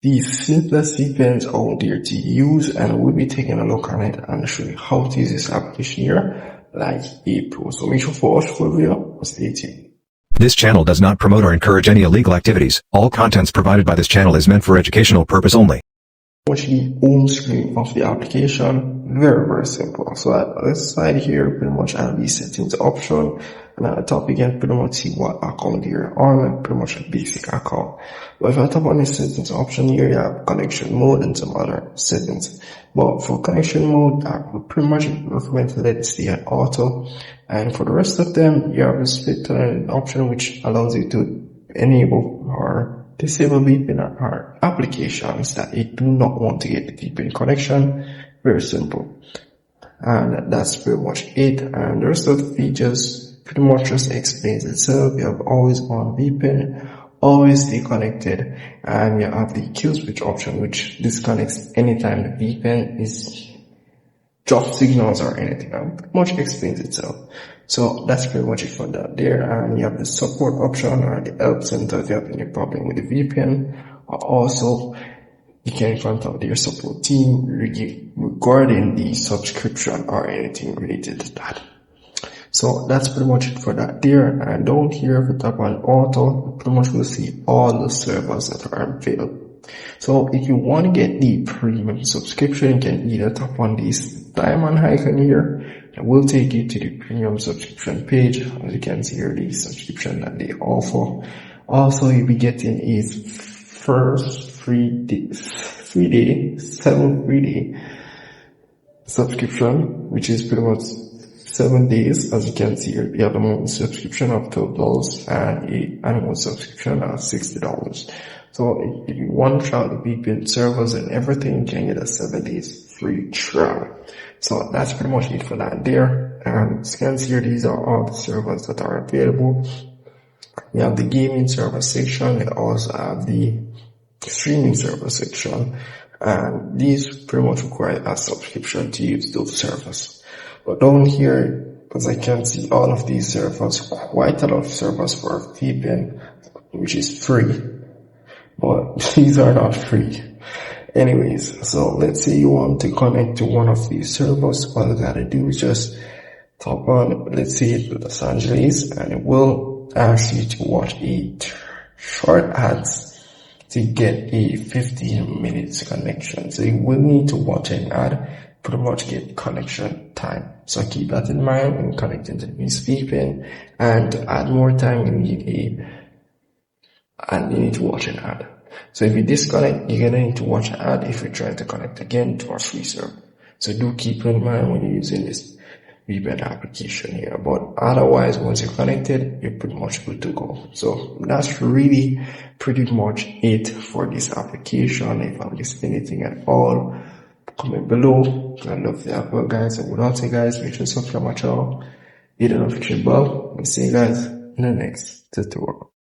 The simplest VPNs out there to use, and we'll be taking a look on it and show you how to use this application here like a pro. So make sure for watch full video, stay tuned. This channel does not promote or encourage any illegal activities. All contents provided by this channel is meant for educational purpose only. Watch the home screen of the application. Very simple. So at this side here, pretty much have the settings option, and at the top you can pretty much see what account you're on, pretty much a basic account. But if I tap on the settings option here, you have connection mode and some other settings. But for connection mode, I would pretty much recommend to let it stay at auto. And for the rest of them, you have a split option which allows you to enable or disable VPN or applications that you do not want to get the VPN connection. Very simple. And that's pretty much it. And the rest of the features pretty much just explains itself. You have always on VPN, always stay connected, and you have the kill switch option which disconnects anytime the VPN is drop signals or anything. And pretty much explains itself. So that's pretty much it for that there. And you have the support option or the help center if you have any problem with the VPN, or also you can contact your support team regarding the subscription or anything related to that. So that's pretty much it for that there. And down here, if you tap on auto, you pretty much will see all the servers that are available. So if you want to get the premium subscription, you can either tap on this diamond icon here. It will take you to the premium subscription page. As you can see here, the subscription that they offer. Also, you'll be getting a first 7 free day subscription, which is pretty much 7 days. As you can see here, you have a monthly subscription of $12 and an annual subscription of $60. So if you want to try the VPN servers and everything, you can get a 7 days free trial. So that's pretty much it for that there. And as you can see here, these are all the servers that are available. We have the gaming server section, and also have the streaming server section. And these pretty much require a subscription to use those servers. But down here, as I can see, all of these servers, quite a lot of servers for VPN, which is free. But these are not free. Anyways, so let's say you want to connect to one of these servers. All you gotta do is just tap on, let's say it's Los Angeles, and it will ask you to watch a short ads to get a 15 minutes connection. So you will need to watch an ad, pretty much get connection time. So keep that in mind when connecting to this VPN, and to add more time, you need to watch an ad. So if you disconnect, you're gonna need to watch an ad if you're trying to connect again to our free server. So do keep in mind when you're using this VPN application here. But otherwise, once you're connected, you're pretty much good to go. So that's really pretty much it for this application. If I missed anything at all, comment below. I love the app, guys. And without say, guys, make sure to subscribe to my channel, hit the notification bell, and see you guys in the next tutorial.